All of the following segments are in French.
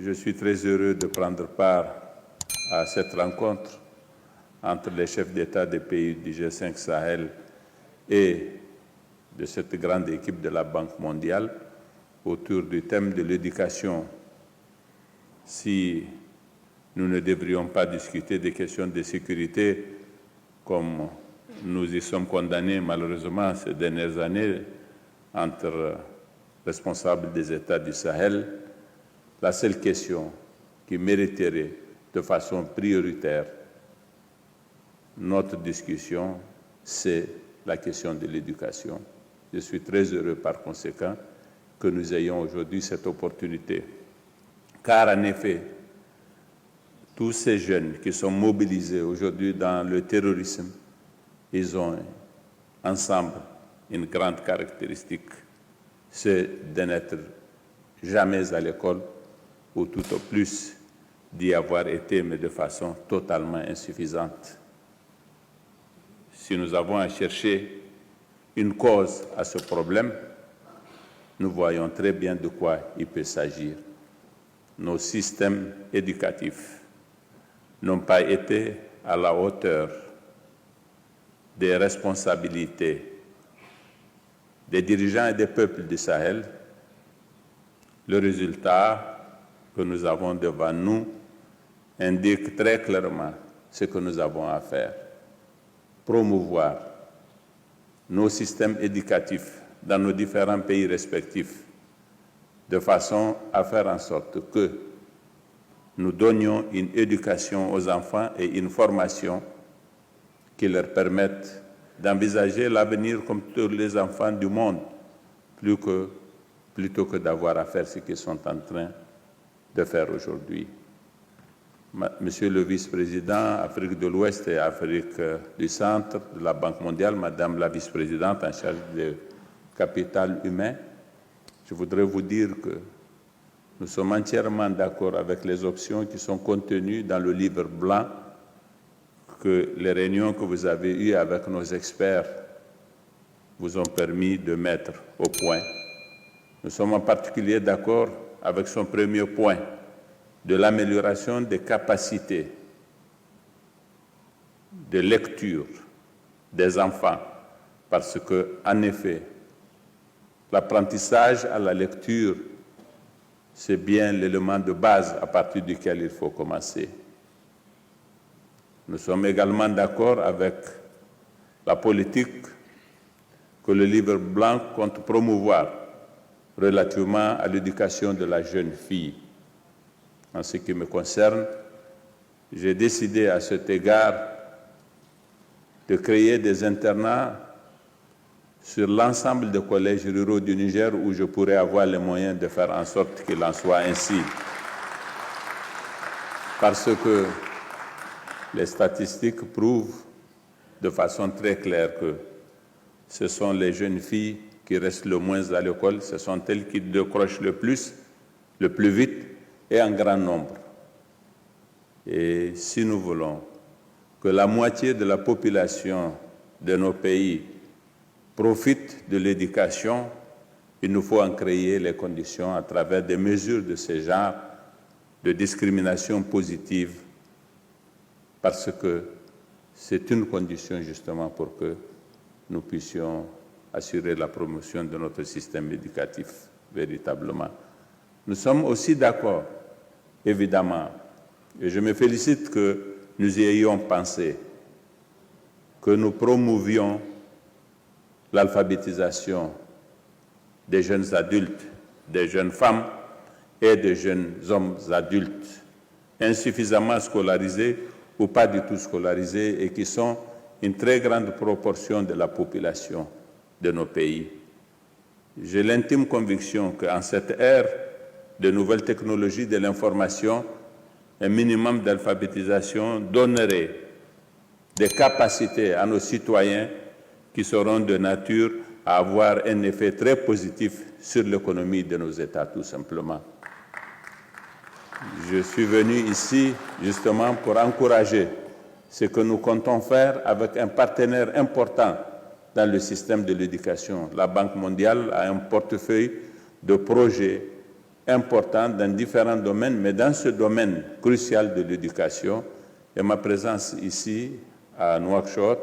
Je suis très heureux de prendre part à cette rencontre entre les chefs d'État des pays du G5 Sahel et de cette grande équipe de la Banque mondiale autour du thème de l'éducation. Si nous ne devrions pas discuter des questions de sécurité comme nous y sommes condamnés malheureusement ces dernières années entre responsables des États du Sahel, la seule question qui mériterait de façon prioritaire notre discussion, c'est la question de l'éducation. Je suis très heureux par conséquent que nous ayons aujourd'hui cette opportunité. Car en effet, tous ces jeunes qui sont mobilisés aujourd'hui dans le terrorisme, ils ont ensemble une grande caractéristique, c'est de n'être jamais à l'école ou tout au plus d'y avoir été, mais de façon totalement insuffisante. Si nous avons à chercher une cause à ce problème, nous voyons très bien de quoi il peut s'agir. Nos systèmes éducatifs n'ont pas été à la hauteur des responsabilités des dirigeants et des peuples du Sahel. Le résultat que nous avons devant nous indique très clairement ce que nous avons à faire. Promouvoir nos systèmes éducatifs dans nos différents pays respectifs de façon à faire en sorte que nous donnions une éducation aux enfants et une formation qui leur permettent d'envisager l'avenir comme tous les enfants du monde, plutôt que d'avoir à faire ce qu'ils sont en train de faire aujourd'hui. Monsieur le vice-président Afrique de l'Ouest et Afrique du Centre de la Banque mondiale, Madame la vice-présidente en charge du capital humain, je voudrais vous dire que nous sommes entièrement d'accord avec les options qui sont contenues dans le livre blanc que les réunions que vous avez eues avec nos experts vous ont permis de mettre au point. Nous sommes en particulier d'accord avec son premier point, de l'amélioration des capacités de lecture des enfants, parce que, en effet, l'apprentissage à la lecture, c'est bien l'élément de base à partir duquel il faut commencer. Nous sommes également d'accord avec la politique que le livre blanc compte promouvoir relativement à l'éducation de la jeune fille. En ce qui me concerne, j'ai décidé à cet égard de créer des internats sur l'ensemble des collèges ruraux du Niger où je pourrais avoir les moyens de faire en sorte qu'il en soit ainsi. Parce que les statistiques prouvent de façon très claire que ce sont les jeunes filles qui restent le moins à l'école, ce sont elles qui décrochent le plus vite et en grand nombre. Et si nous voulons que la moitié de la population de nos pays profite de l'éducation, il nous faut en créer les conditions à travers des mesures de ce genre de discrimination positive, parce que c'est une condition justement pour que nous puissions assurer la promotion de notre système éducatif véritablement. Nous sommes aussi d'accord, évidemment, et je me félicite que nous y ayons pensé, que nous promouvions l'alphabétisation des jeunes adultes, des jeunes femmes et des jeunes hommes adultes, insuffisamment scolarisés ou pas du tout scolarisés et qui sont une très grande proportion de la population de nos pays. J'ai l'intime conviction qu'en cette ère de nouvelles technologies de l'information, un minimum d'alphabétisation donnerait des capacités à nos citoyens qui seront de nature à avoir un effet très positif sur l'économie de nos États, tout simplement. Je suis venu ici justement pour encourager ce que nous comptons faire avec un partenaire important dans le système de l'éducation. La Banque mondiale a un portefeuille de projets importantes dans différents domaines, mais dans ce domaine crucial de l'éducation, et ma présence ici à Nouakchott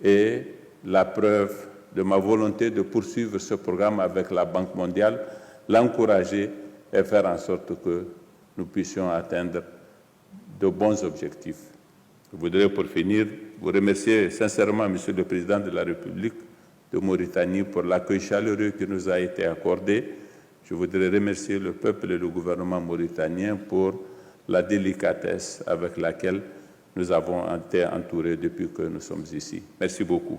est la preuve de ma volonté de poursuivre ce programme avec la Banque mondiale, l'encourager et faire en sorte que nous puissions atteindre de bons objectifs. Je voudrais pour finir vous remercier sincèrement, Monsieur le Président de la République de Mauritanie, pour l'accueil chaleureux qui nous a été accordé. Je voudrais remercier le peuple et le gouvernement mauritanien pour la délicatesse avec laquelle nous avons été entourés depuis que nous sommes ici. Merci beaucoup.